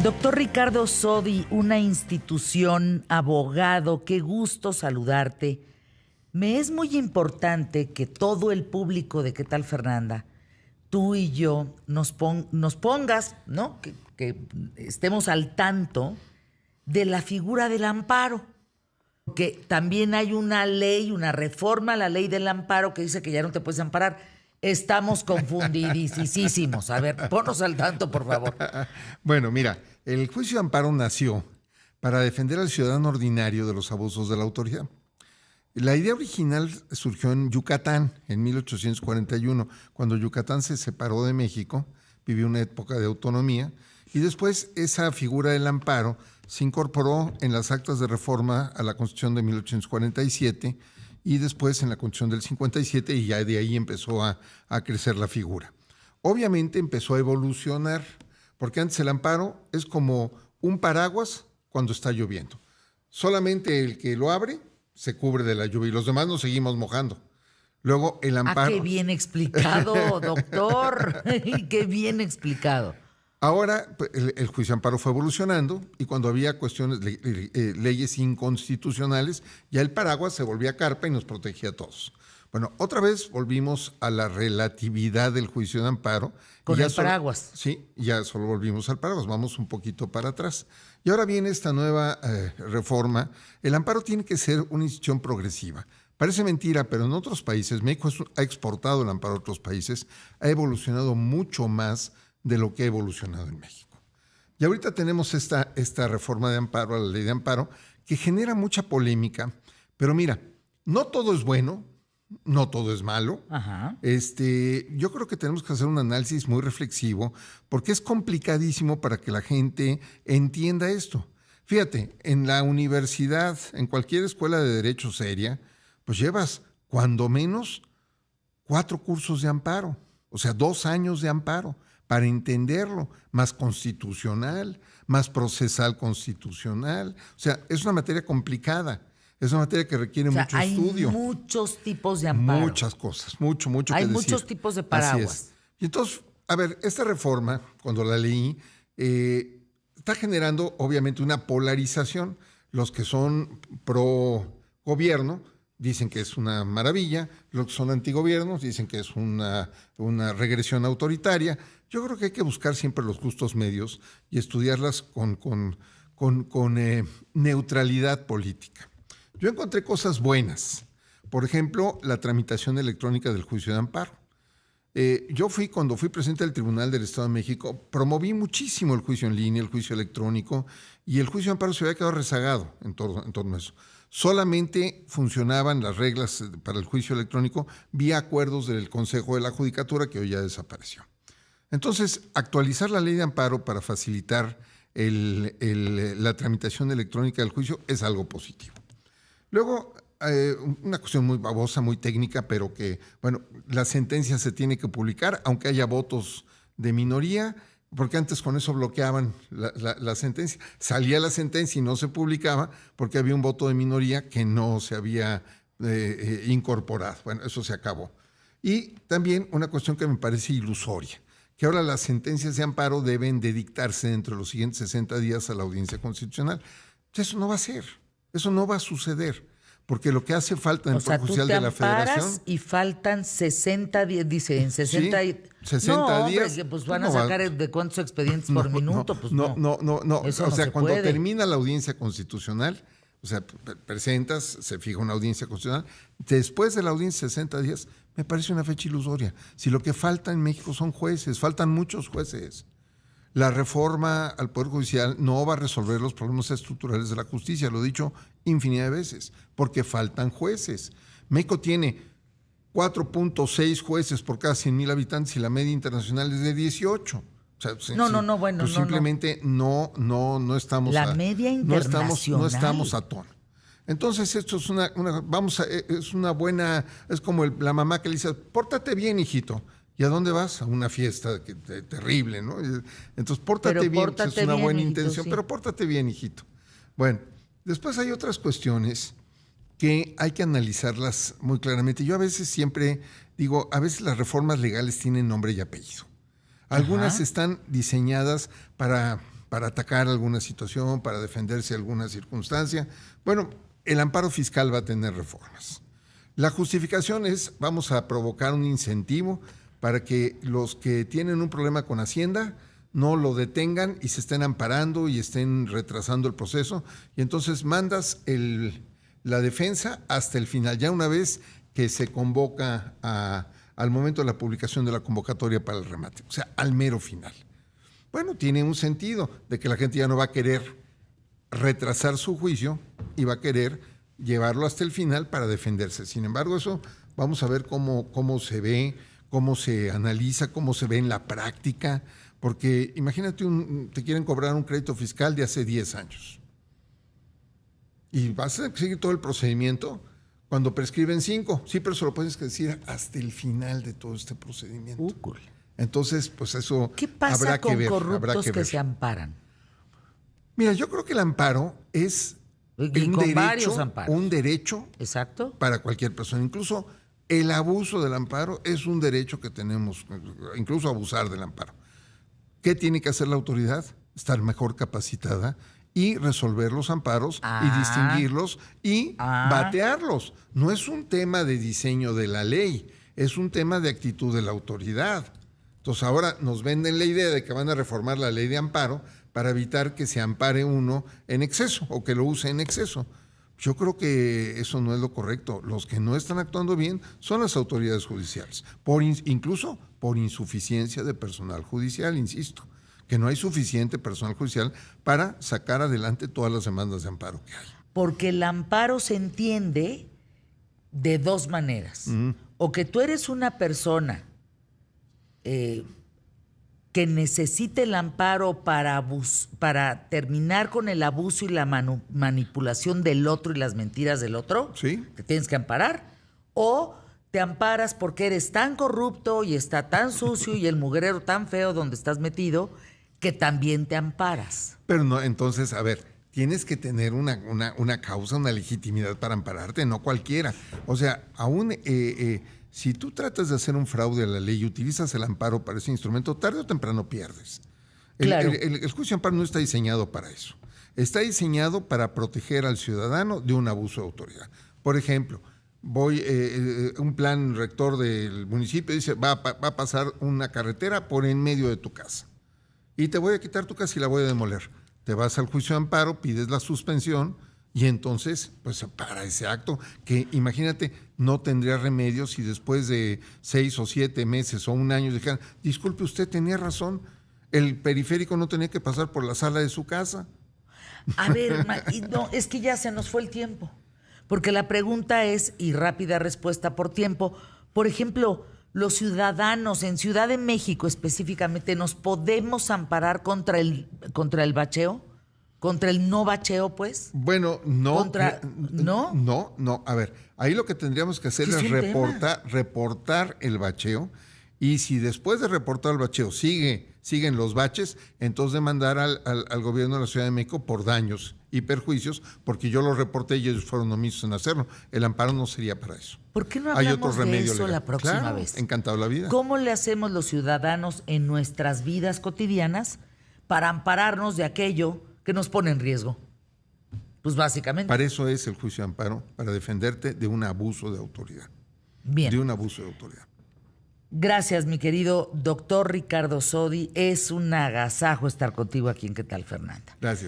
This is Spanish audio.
Doctor Ricardo Sodi, una institución, abogado, qué gusto saludarte. Me es muy importante que todo el público de ¿Qué tal, Fernanda? Tú y yo nos pongas, ¿no? Que estemos al tanto de la figura del amparo. Que también hay una ley, una reforma a la ley del amparo que dice que ya no te puedes amparar. Estamos confundidísimos. A ver, ponnos al tanto, por favor. Bueno, mira, el juicio de amparo nació para defender al ciudadano ordinario de los abusos de la autoridad. La idea original surgió en Yucatán, en 1841, cuando Yucatán se separó de México, vivió una época de autonomía, y después esa figura del amparo se incorporó en las actas de reforma a la Constitución de 1847 y después en la Constitución del 57, y ya de ahí empezó a crecer la figura. Obviamente empezó a evolucionar, porque antes el amparo es como un paraguas cuando está lloviendo. Solamente el que lo abre se cubre de la lluvia y los demás nos seguimos mojando. Luego el amparo... ¡Qué bien explicado, doctor! ¡Qué bien explicado! Ahora el juicio de amparo fue evolucionando y cuando había cuestiones, leyes inconstitucionales, ya el paraguas se volvía carpa y nos protegía a todos. Bueno, otra vez volvimos a la relatividad del juicio de amparo. Con el paraguas. Sí, ya solo volvimos al paraguas, vamos un poquito para atrás. Y ahora viene esta nueva reforma. El amparo tiene que ser una institución progresiva. Parece mentira, pero en otros países, México ha exportado el amparo a otros países, ha evolucionado mucho más de lo que ha evolucionado en México. Y ahorita tenemos esta reforma de amparo, a la ley de amparo, que genera mucha polémica, pero mira, no todo es bueno, no todo es malo. Ajá. Yo creo que tenemos que hacer un análisis muy reflexivo porque es complicadísimo para que la gente entienda esto. Fíjate, en la universidad, en cualquier escuela de derecho seria, pues llevas cuando menos 4 cursos de amparo, o sea, 2 años de amparo para entenderlo, más constitucional, más procesal constitucional. O sea, es una materia complicada. Es una materia que requiere mucho estudio. Hay muchos tipos de amparo. Muchas cosas, mucho que decir. Hay muchos tipos de paraguas. Así es. Y entonces, a ver, esta reforma, cuando la leí, está generando obviamente una polarización. Los que son pro gobierno dicen que es una maravilla, los que son antigobiernos dicen que es una regresión autoritaria. Yo creo que hay que buscar siempre los justos medios y estudiarlas con neutralidad política. Yo encontré cosas buenas. Por ejemplo, la tramitación electrónica del juicio de amparo. Cuando fui presidente del Tribunal del Estado de México, promoví muchísimo el juicio en línea, el juicio electrónico, y el juicio de amparo se había quedado rezagado en torno a eso. Solamente funcionaban las reglas para el juicio electrónico vía acuerdos del Consejo de la Judicatura, que hoy ya desapareció. Entonces, actualizar la ley de amparo para facilitar la tramitación electrónica del juicio es algo positivo. Luego, una cuestión muy babosa, muy técnica, pero que, bueno, la sentencia se tiene que publicar, aunque haya votos de minoría, porque antes con eso bloqueaban la sentencia. Salía la sentencia y no se publicaba porque había un voto de minoría que no se había incorporado. Bueno, eso se acabó. Y también una cuestión que me parece ilusoria, que ahora las sentencias de amparo deben de dictarse dentro de los siguientes 60 días a la Audiencia Constitucional. Eso no va a ser, eso no va a suceder, porque lo que hace falta en el Poder Judicial de la Federación... y faltan 60 días, dice, en 60 sí, 60 días. Hombre, pues van a sacar de cuántos expedientes por minuto, pues no. No. Eso o sea, se cuando puede. termina la Audiencia Constitucional, o sea, presentas, se fija una audiencia constitucional, después de la audiencia 60 días, me parece una fecha ilusoria. Si lo que falta en México son jueces, faltan muchos jueces. La reforma al Poder Judicial no va a resolver los problemas estructurales de la justicia, lo he dicho infinidad de veces, porque faltan jueces. México tiene 4.6 jueces por cada 100,000 habitantes y la media internacional es de 18. O sea, pues simplemente no estamos la media internacional. No estamos a tono. Entonces esto es es como la mamá que le dice, pórtate bien, hijito. ¿Y a dónde vas? A una fiesta terrible, ¿no? Entonces, pórtate bien, pues es una buena intención, sí. Pero pórtate bien, hijito. Bueno, después hay otras cuestiones que hay que analizarlas muy claramente. Yo a veces siempre digo, a veces las reformas legales tienen nombre y apellido. Algunas están diseñadas para para atacar alguna situación, para defenderse de alguna circunstancia. Bueno, el amparo fiscal va a tener reformas. La justificación es, vamos a provocar un incentivo para que los que tienen un problema con Hacienda no lo detengan y se estén amparando y estén retrasando el proceso. Y entonces mandas la defensa hasta el final, ya una vez que se convoca al momento de la publicación de la convocatoria para el remate, o sea, al mero final. Bueno, tiene un sentido de que la gente ya no va a querer retrasar su juicio y va a querer llevarlo hasta el final para defenderse. Sin embargo, eso vamos a ver cómo se ve, cómo se analiza, cómo se ve en la práctica, porque imagínate, te quieren cobrar un crédito fiscal de hace 10 años y vas a seguir todo el procedimiento cuando prescriben 5. Sí, pero se lo puedes decir hasta el final de todo este procedimiento. Entonces, pues eso ¿qué pasa habrá con que ver, corruptos que se amparan? Mira, yo creo que el amparo es un derecho exacto para cualquier persona. Incluso el abuso del amparo es un derecho que tenemos, incluso abusar del amparo. ¿Qué tiene que hacer la autoridad? Estar mejor capacitada y resolver los amparos y distinguirlos y batearlos. No es un tema de diseño de la ley, es un tema de actitud de la autoridad. Entonces ahora nos venden la idea de que van a reformar la ley de amparo para evitar que se ampare uno en exceso o que lo use en exceso. Yo creo que eso no es lo correcto. Los que no están actuando bien son las autoridades judiciales, incluso por insuficiencia de personal judicial, insisto, que no hay suficiente personal judicial para sacar adelante todas las demandas de amparo que hay. Porque el amparo se entiende de dos maneras. O que tú eres una persona que necesite el amparo para terminar con el abuso y la manipulación del otro y las mentiras del otro, ¿sí?, te tienes que amparar, o te amparas porque eres tan corrupto y está tan sucio y el mugrero tan feo donde estás metido que también te amparas. Pero no, entonces, a ver, tienes que tener una causa, una legitimidad para ampararte, no cualquiera. O sea, aún si tú tratas de hacer un fraude a la ley y utilizas el amparo para ese instrumento, tarde o temprano pierdes. Claro. El juicio de amparo no está diseñado para eso. Está diseñado para proteger al ciudadano de un abuso de autoridad. Por ejemplo, un plan rector del municipio dice, va a pasar una carretera por en medio de tu casa y te voy a quitar tu casa y la voy a demoler. Te vas al juicio de amparo, pides la suspensión y entonces, pues para ese acto, que imagínate, no tendría remedio si después de 6 o 7 meses o un año dijeran, disculpe, usted tenía razón, el periférico no tenía que pasar por la sala de su casa. A ver, no, es que ya se nos fue el tiempo. Porque la pregunta es, y rápida respuesta por tiempo, por ejemplo, los ciudadanos en Ciudad de México específicamente, ¿nos podemos amparar contra el bacheo? ¿Contra el no bacheo, pues? Bueno, no. ¿No? No. A ver, ahí lo que tendríamos que hacer es reportar el bacheo, y si después de reportar el bacheo siguen los baches, entonces demandar al gobierno de la Ciudad de México por daños y perjuicios, porque yo lo reporté y ellos fueron omisos en hacerlo. El amparo no sería para eso. ¿Por qué no hablamos de eso la próxima vez? Encantado la vida. ¿Cómo le hacemos los ciudadanos en nuestras vidas cotidianas para ampararnos de aquello que nos pone en riesgo? Pues básicamente. Para eso es el juicio de amparo, para defenderte de un abuso de autoridad. Bien. De un abuso de autoridad. Gracias, mi querido doctor Ricardo Sodi. Es un agasajo estar contigo aquí en ¿Qué tal, Fernanda? Gracias.